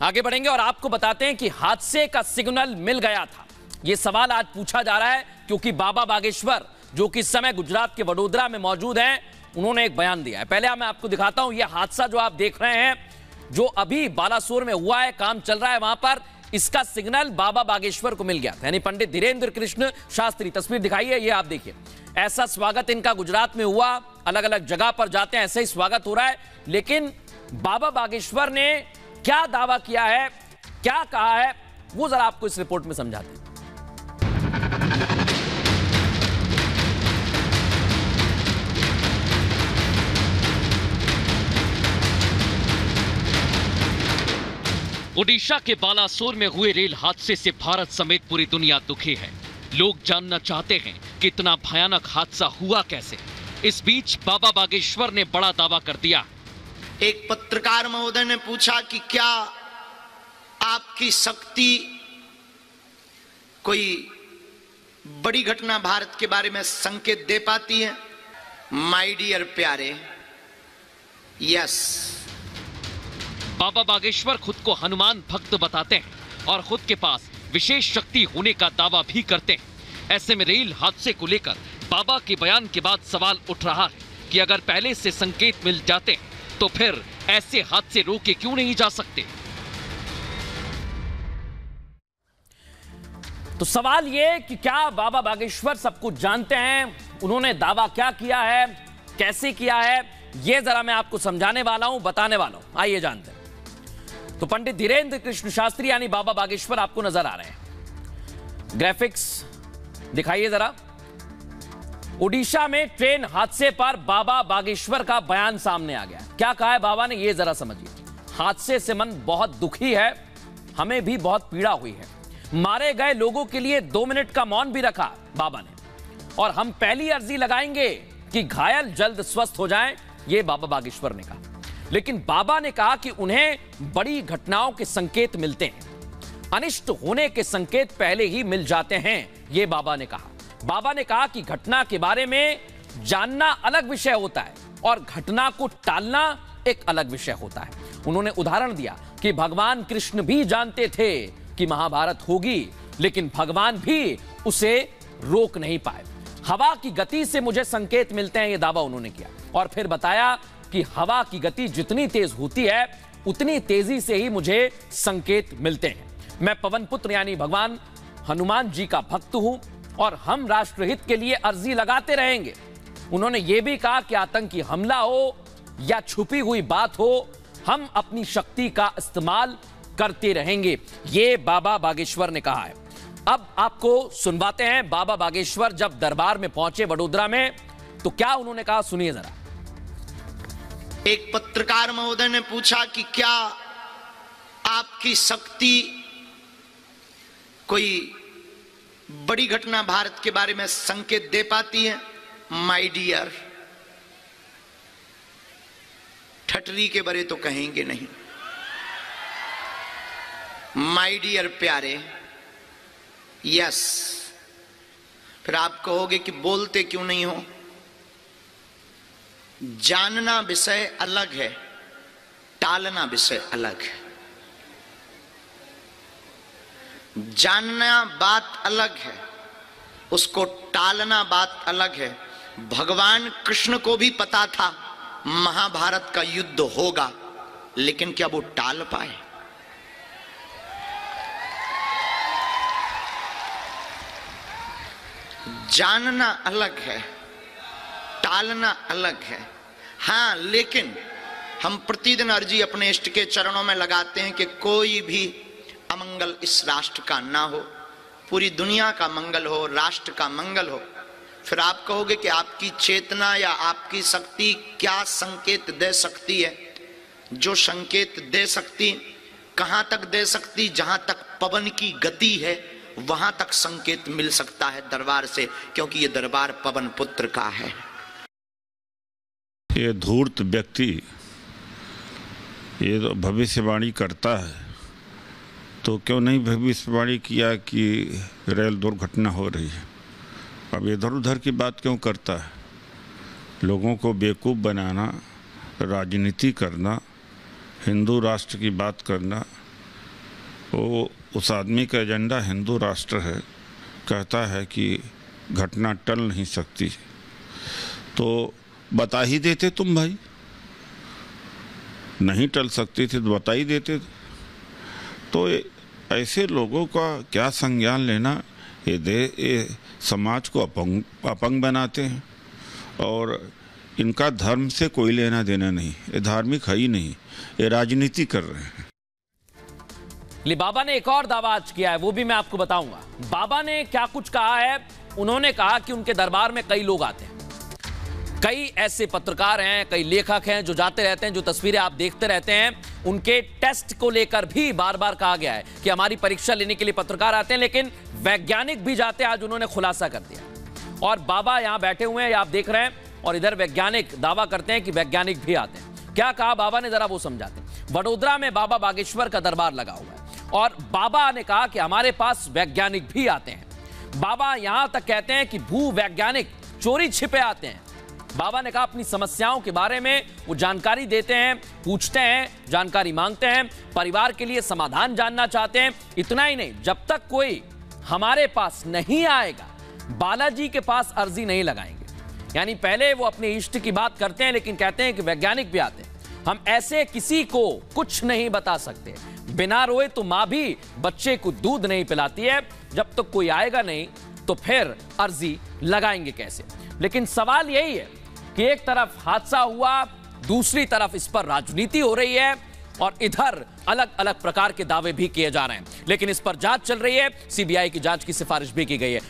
आगे बढ़ेंगे और आपको बताते हैं कि हादसे का सिग्नल मिल गया था। यह सवाल आज पूछा जा रहा है क्योंकि बाबा बागेश्वर, जो कि इस समय गुजरात के वडोदरा में मौजूद हैं, उन्होंने एक बयान दिया है। पहले मैं आपको दिखाता हूं, यह हादसा जो आप देख रहे हैं, जो अभी बालासोर में हुआ है, काम चल रहा है वहां पर, इसका सिग्नल बाबा बागेश्वर को मिल गया था, यानी पंडित धीरेन्द्र कृष्ण शास्त्री। तस्वीर दिखाइए, ये आप देखिए, ऐसा स्वागत इनका गुजरात में हुआ। अलग अलग जगह पर जाते हैं, ऐसे ही स्वागत हो रहा है। लेकिन बाबा बागेश्वर ने क्या दावा किया है, क्या कहा है, वो जरा आपको इस रिपोर्ट में समझाते हैं। ओडिशा के बालासोर में हुए रेल हादसे से भारत समेत पूरी दुनिया दुखी है। लोग जानना चाहते हैं कि इतना भयानक हादसा हुआ कैसे। इस बीच बाबा बागेश्वर ने बड़ा दावा कर दिया। एक पत्रकार महोदय ने पूछा कि क्या आपकी शक्ति कोई बड़ी घटना भारत के बारे में संकेत दे पाती है? माय डियर प्यारे, यस। बाबा बागेश्वर खुद को हनुमान भक्त बताते हैं और खुद के पास विशेष शक्ति होने का दावा भी करते हैं। ऐसे में रेल हादसे को लेकर बाबा के बयान के बाद सवाल उठ रहा है कि अगर पहले से संकेत मिल जाते हैं तो फिर ऐसे हादसे रोके क्यों नहीं जा सकते। तो सवाल ये कि क्या बाबा बागेश्वर सब कुछ जानते हैं, उन्होंने दावा क्या किया है, कैसे किया है, ये जरा मैं आपको समझाने वाला हूं, बताने वाला हूं। आइए जानते हैं। तो पंडित धीरेन्द्र कृष्ण शास्त्री यानी बाबा बागेश्वर आपको नजर आ रहे हैं। ग्राफिक्स दिखाइए जरा। ओडिशा में ट्रेन हादसे पर बाबा बागेश्वर का बयान सामने आ गया। क्या कहा है बाबा ने, यह जरा समझिए। हादसे से मन बहुत दुखी है, हमें भी बहुत पीड़ा हुई है। मारे गए लोगों के लिए 2 मिनट का मौन भी रखा बाबा ने, और हम पहली अर्जी लगाएंगे कि घायल जल्द स्वस्थ हो जाएं, यह बाबा बागेश्वर ने कहा। लेकिन बाबा ने कहा कि उन्हें बड़ी घटनाओं के संकेत मिलते हैं, अनिष्ट होने के संकेत पहले ही मिल जाते हैं, यह बाबा ने कहा। बाबा ने कहा कि घटना के बारे में जानना अलग विषय होता है और घटना को टालना एक अलग विषय होता है। उन्होंने उदाहरण दिया कि भगवान कृष्ण भी जानते थे कि महाभारत होगी, लेकिन भगवान भी उसे रोक नहीं पाए। हवा की गति से मुझे संकेत मिलते हैं, यह दावा उन्होंने किया। और फिर बताया कि हवा की गति जितनी तेज होती है उतनी तेजी से ही मुझे संकेत मिलते हैं। मैं पवन पुत्र यानी भगवान हनुमान जी का भक्त हूं और हम राष्ट्रहित के लिए अर्जी लगाते रहेंगे। उन्होंने यह भी कहा कि आतंकी हमला हो या छुपी हुई बात हो, हम अपनी शक्ति का इस्तेमाल करते रहेंगे, यह बाबा बागेश्वर ने कहा है। अब आपको सुनवाते हैं बाबा बागेश्वर जब दरबार में पहुंचे वडोदरा में, तो क्या उन्होंने कहा, सुनिए जरा। एक पत्रकार महोदय ने पूछा कि क्या आपकी शक्ति कोई बड़ी घटना भारत के बारे में संकेत दे पाती है? माय डियर, ठटरी के बारे तो कहेंगे नहीं। माय डियर प्यारे, यस। फिर आप कहोगे कि बोलते क्यों नहीं हो? जानना विषय अलग है, टालना विषय अलग है। जानना बात अलग है, उसको टालना बात अलग है। भगवान कृष्ण को भी पता था महाभारत का युद्ध होगा, लेकिन क्या वो टाल पाए? जानना अलग है, टालना अलग है। हां, लेकिन हम प्रतिदिन अर्जी अपने इष्ट के चरणों में लगाते हैं कि कोई भी अमंगल इस राष्ट्र का ना हो, पूरी दुनिया का मंगल हो, राष्ट्र का मंगल हो। फिर आप कहोगे कि आपकी चेतना या आपकी शक्ति क्या संकेत दे सकती है? जो संकेत दे सकती, कहां तक दे सकती? जहां तक पवन की गति है वहां तक संकेत मिल सकता है दरबार से, क्योंकि ये दरबार पवन पुत्र का है। ये धूर्त व्यक्ति ये तो भविष्यवाणी करता है, तो क्यों नहीं भविष्यवाणी किया कि रेल दुर्घटना हो रही है? अब इधर उधर की बात क्यों करता है? लोगों को बेवकूफ़ बनाना, राजनीति करना, हिंदू राष्ट्र की बात करना, वो उस आदमी का एजेंडा हिंदू राष्ट्र है, कहता है कि घटना टल नहीं सकती, तो बता ही देते तुम भाई, नहीं टल सकती थी तो बता ही देते। तो ऐसे लोगों का क्या संज्ञान लेना, ये समाज को अपंग बनाते हैं और इनका धर्म से कोई लेना देना नहीं, ये धार्मिक है ही नहीं, ये राजनीति कर रहे हैं। बाबा ने एक और दावा आज किया है, वो भी मैं आपको बताऊंगा। बाबा ने क्या कुछ कहा है। उन्होंने कहा कि उनके दरबार में कई लोग आते हैं, कई ऐसे पत्रकार हैं, कई लेखक हैं जो जाते रहते हैं, जो तस्वीरें आप देखते रहते हैं। उनके टेस्ट को लेकर भी बार बार कहा गया है कि हमारी परीक्षा लेने के लिए पत्रकार आते हैं, लेकिन वैज्ञानिक भी जाते हैं। आज उन्होंने खुलासा कर दिया और बाबा यहां बैठे हुए हैं, आप देख रहे हैं, और इधर वैज्ञानिक दावा करते हैं कि वैज्ञानिक भी आते हैं। क्या कहा बाबा ने, जरा वो समझाते हैं। वडोदरा में बाबा बागेश्वर का दरबार लगा हुआ है और बाबा ने कहा कि हमारे पास वैज्ञानिक भी आते हैं। बाबा यहां तक कहते हैं कि भू वैज्ञानिक चोरी छिपे आते हैं। बाबा ने कहा अपनी समस्याओं के बारे में वो जानकारी देते हैं, पूछते हैं, जानकारी मांगते हैं, परिवार के लिए समाधान जानना चाहते हैं। इतना ही नहीं, जब तक कोई हमारे पास नहीं आएगा, बालाजी के पास अर्जी नहीं लगाएंगे। यानी पहले वो अपने इष्ट की बात करते हैं, लेकिन कहते हैं कि वैज्ञानिक भी आते हैं। हम ऐसे किसी को कुछ नहीं बता सकते। बिना रोए तो मां भी बच्चे को दूध नहीं पिलाती है। जब तक कोई आएगा नहीं तो फिर अर्जी लगाएंगे कैसे। लेकिन सवाल यही है कि एक तरफ हादसा हुआ, दूसरी तरफ इस पर राजनीति हो रही है और इधर अलग अलग प्रकार के दावे भी किए जा रहे हैं। लेकिन इस पर जांच चल रही है, सीबीआई की जांच की सिफारिश भी की गई है।